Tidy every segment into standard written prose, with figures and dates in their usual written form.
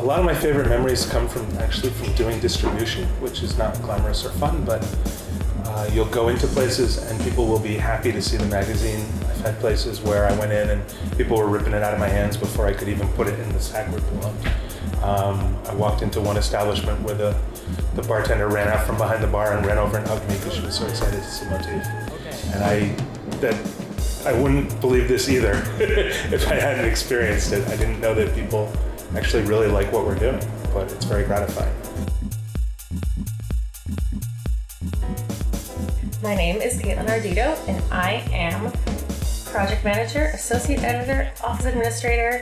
A lot of my favorite memories come from doing distribution, which is not glamorous or fun, but you'll go into places and people will be happy to see the magazine. I've had places where I went in and people were ripping it out of my hands before I could even put it in the sack where it belonged. I walked into one establishment where the bartender ran out from behind the bar and ran over and hugged me because she was so excited to see Motif. And I wouldn't believe this either if I hadn't experienced it. I didn't know that people actually really like what we're doing, but it's very gratifying. My name is Caitlin Ardito, and I am project manager, associate editor, office administrator,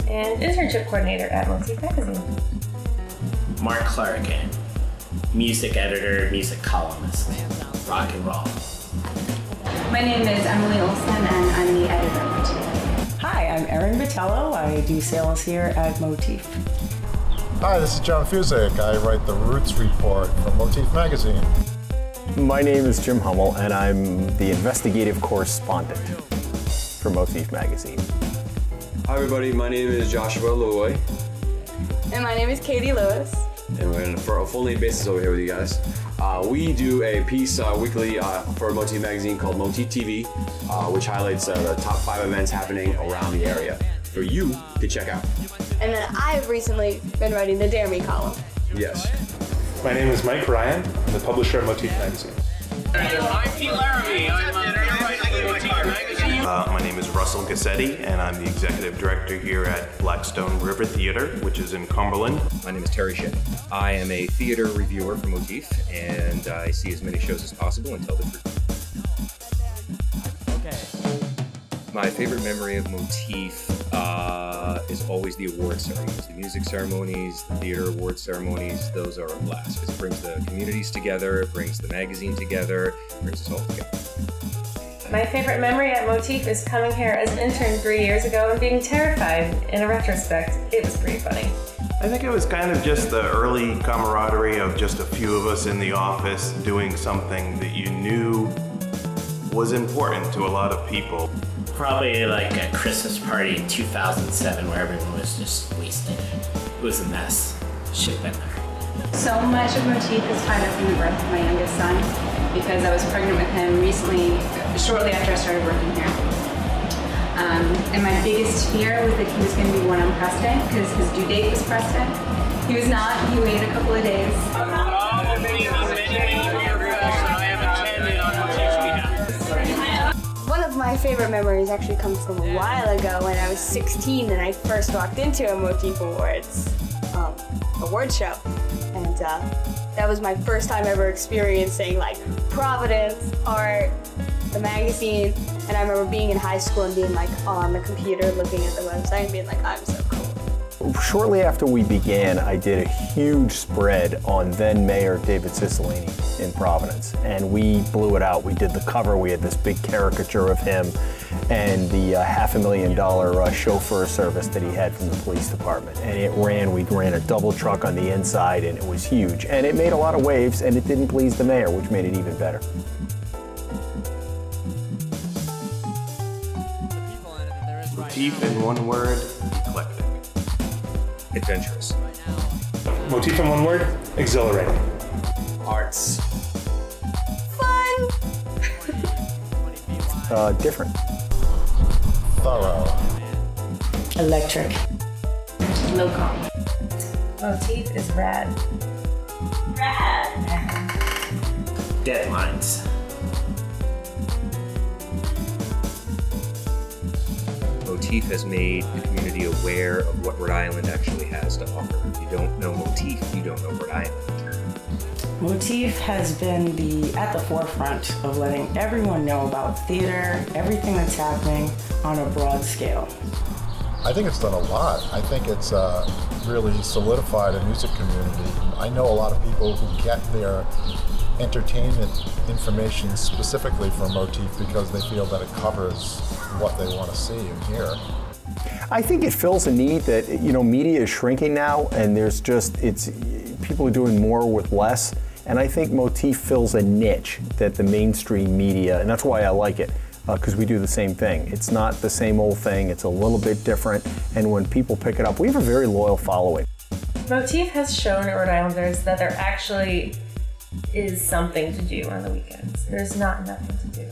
and internship coordinator at Motif magazine. Mark Clarkin, music editor, music columnist, rock and roll. My name is Emily Olson, and I'm the editor of Motif. Hi, I'm Erin Vitello. I do sales here at Motif. Hi, this is John Fusek. I write the Roots Report for Motif magazine. My name is Jim Hummel, and I'm the investigative correspondent for Motif magazine. Hi everybody, my name is Joshua Lavoie. And my name is Katie Lewis. And we're for a full name basis over here with you guys. We do a piece weekly for Motif magazine called Motif TV, which highlights the top 5 events happening around the area for you to check out. And then I've recently been writing the Dare Me column. Yes. My name is Mike Ryan. I'm the publisher of Motif magazine. I'm Pete Laramie. I'm Motif magazine. My name is Russel Gusetti, and I'm the executive director here at Blackstone River Theater, which is in Cumberland. My name is Terry Ship. I am a theater reviewer for Motif, and I see as many shows as possible and tell the truth. Okay. My favorite memory of Motif is always the award ceremonies. The music ceremonies, the theater award ceremonies, those are a blast because it brings the communities together, it brings the magazine together, it brings us all together. My favorite memory at Motif is coming here as an intern 3 years ago and being terrified. In a retrospect, it was pretty funny. I think it was kind of just the early camaraderie of just a few of us in the office doing something that you knew was important to a lot of people. Probably like a Christmas party in 2007 where everyone was just wasted. It was a mess. Should have been there. So much of Motif is tied up in the birth of my youngest son because I was pregnant with him recently, shortly after I started working here. And my biggest fear was that he was going to be born on press day because his due date was press day. He was not. He waited a couple of days. One of my favorite memories actually comes from a while ago when I was 16 and I first walked into a Motif Awards award show. And that was my first time ever experiencing like Providence, art, the magazine, and I remember being in high school and being like on the computer looking at the website and being like, I'm so cool. Shortly after we began, I did a huge spread on then Mayor David Cicilline in Providence, and we blew it out. We did the cover, we had this big caricature of him, and the $500,000 chauffeur service that he had from the police department. And we ran a double truck on the inside, and it was huge. And it made a lot of waves, and it didn't please the mayor, which made it even better. Motif in one word, eclectic. Adventurous. Motif in one word, exhilarating. Arts. Fun! Different. Thorough. Electric. Local. Motif is rad. Rad. Deadlines. Motif has made the community aware of what Rhode Island actually has to offer. If you don't know Motif, you don't know Rhode Island. Motif has been at the forefront of letting everyone know about theater, everything that's happening on a broad scale. I think it's done a lot. I think it's really solidified a music community. I know a lot of people who get their entertainment information specifically from Motif because they feel that it covers what they want to see and hear. I think it fills a need that, media is shrinking now, and people are doing more with less, and I think Motif fills a niche that the mainstream media, and that's why I like it, because we do the same thing. It's not the same old thing, it's a little bit different, and when people pick it up, we have a very loyal following. Motif has shown Rhode Islanders that there actually is something to do on the weekends. There's not nothing to do.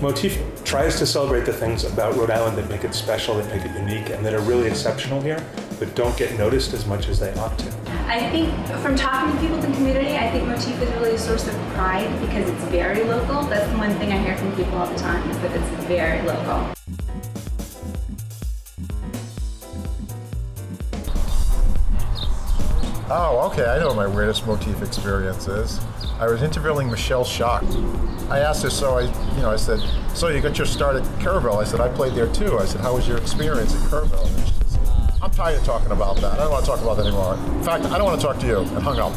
Motif tries to celebrate the things about Rhode Island that make it special, that make it unique, and that are really exceptional here, but don't get noticed as much as they ought to. I think from talking to people in the community, I think Motif is really a source of pride because it's very local. That's the one thing I hear from people all the time, is that it's very local. Oh, okay, I know what my weirdest Motif experience is. I was interviewing Michelle Schock. I asked her, I said, so you got your start at Kerrville? I said, I played there too. I said, how was your experience at Kerrville? And she said, I'm tired of talking about that. I don't want to talk about that anymore. In fact, I don't want to talk to you, and hung up.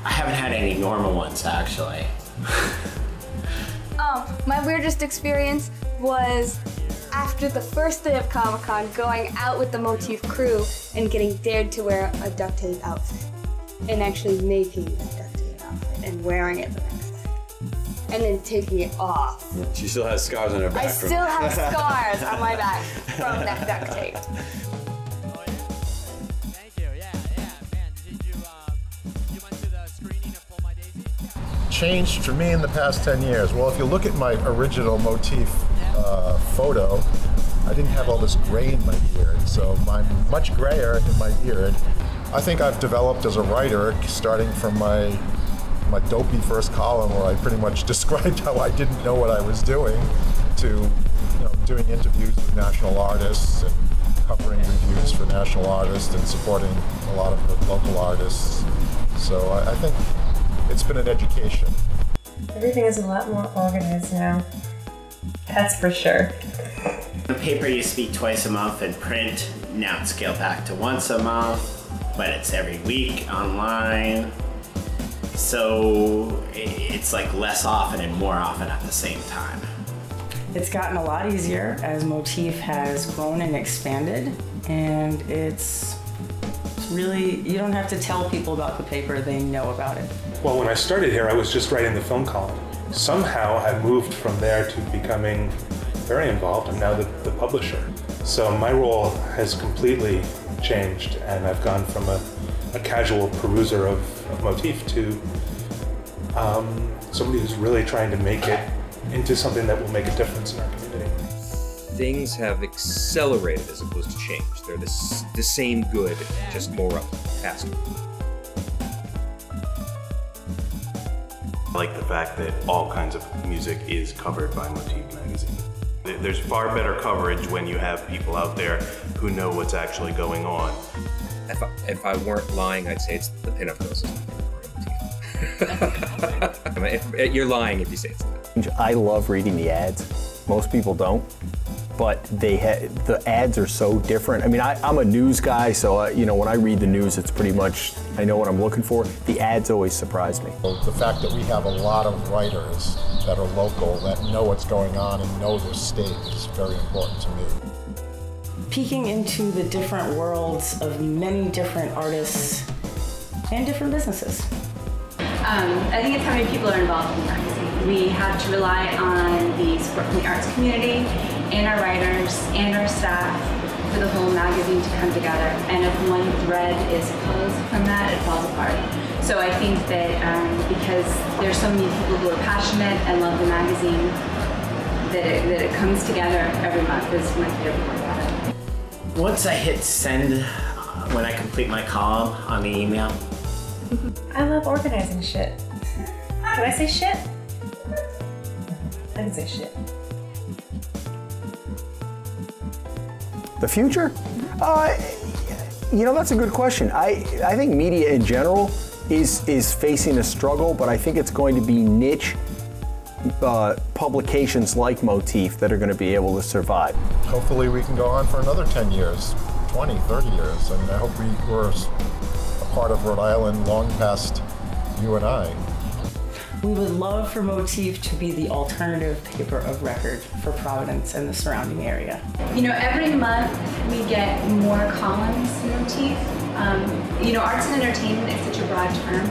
I haven't had any normal ones, actually. My weirdest experience was after the first day of Comic-Con, going out with the Motif crew and getting dared to wear a duct tape outfit. And actually making a duct tape outfit and wearing it the next day. And then taking it off. She still has scars on her back. I still have scars on my back from that duct tape. Changed for me in the past 10 years. Well, if you look at my original Motif photo, I didn't have all this gray in my beard, so I'm much grayer in my beard. I think I've developed as a writer, starting from my dopey first column where I pretty much described how I didn't know what I was doing, to doing interviews with national artists and covering reviews for national artists and supporting a lot of the local artists. So I think it's been an education. Everything is a lot more organized now. That's for sure. The paper used to be twice a month in print. Now it's scaled back to once a month, but it's every week online. So it's like less often and more often at the same time. It's gotten a lot easier as Motif has grown and expanded, and it's really, you don't have to tell people about the paper, they know about it. Well, when I started here, I was just writing the film column. Somehow I moved from there to becoming very involved. I'm now the publisher. So my role has completely changed, and I've gone from a casual peruser of Motif to somebody who's really trying to make it into something that will make a difference in our community. Things have accelerated as opposed to changed. They're the same good, just more up, faster. I like the fact that all kinds of music is covered by Motif magazine. There's far better coverage when you have people out there who know what's actually going on. If I weren't lying, I'd say it's the pinup girls. You're lying if you say it's not. I love reading the ads. Most people don't, but the ads are so different. I mean, I'm a news guy, so when I read the news, it's pretty much, I know what I'm looking for. The ads always surprise me. The fact that we have a lot of writers that are local, that know what's going on and know their state is very important to me. Peeking into the different worlds of many different artists and different businesses. I think it's how many people are involved in the magazine. We have to rely on the support from the arts community and our writers and our staff for the whole magazine to come together. And if one thread is pulled from that, it falls apart. So I think that because there's so many people who are passionate and love the magazine, that it comes together every month is my favorite part about it. Once I hit send, when I complete my column on the email. I love organizing shit. Can I say shit? I can say shit. The future? That's a good question. I think media in general is facing a struggle, but I think it's going to be niche publications like Motif that are going to be able to survive. Hopefully we can go on for another 10 years, 20, 30 years. I mean, I hope we're a part of Rhode Island long past you and I. We would love for Motif to be the alternative paper of record for Providence and the surrounding area. Every month we get more columns in Motif. Arts and entertainment is such a broad term.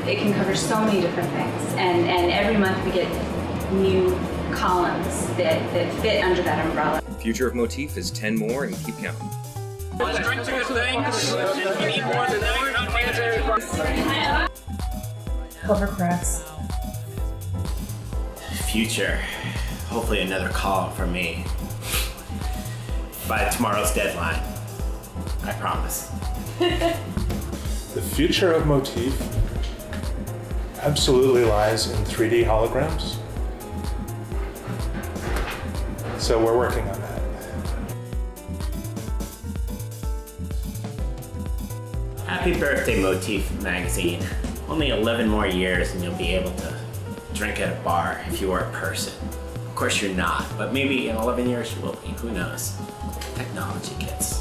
It can cover so many different things, and every month we get new columns that fit under that umbrella. The future of Motif is 10 more and keep counting. Let's drink to good things. If you need more than that, you're not planetary. Hovercrafts. Future. Hopefully another call from me. By tomorrow's deadline. I promise. The future of Motif absolutely lies in 3D holograms. So we're working on that. Happy birthday, Motif magazine. Only 11 more years and you'll be able to drink at a bar if you are a person. Of course you're not, but maybe in 11 years you will be. Who knows? Technology kids.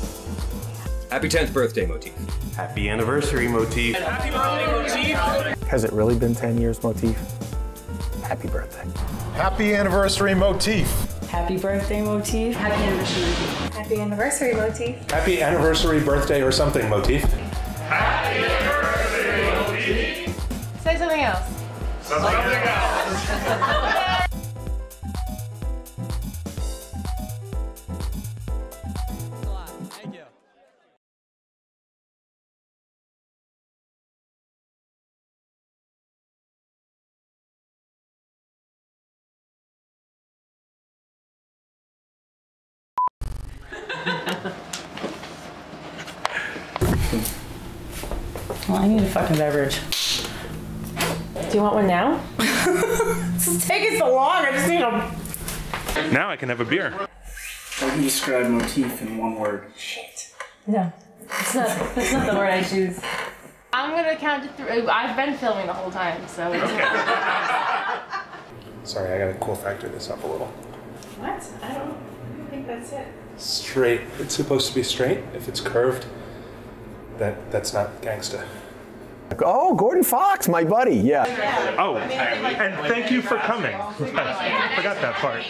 Happy 10th birthday, Motif. Happy anniversary, Motif. Happy birthday, Motif. Has it really been 10 years, Motif? Happy birthday. Happy anniversary, Motif. Happy birthday, Motif. Happy anniversary, Motif. Happy anniversary, Motif. Happy anniversary, birthday, or something, Motif. Happy birthday, Motif. Say something else. Something else. Well, I need a fucking beverage. Do you want one now? It's taking so long. I just need a. Now I can have a beer. How do you describe Motif in one word? Shit. No, that's not the word I choose. I'm gonna count it through. I've been filming the whole time, so. Sorry, I gotta cool factor this up a little. What? I don't think that's it. Straight. It's supposed to be straight. If it's curved, that's not gangsta. Oh, Gordon Fox, my buddy, yeah. Oh, and thank you for coming. I forgot that part.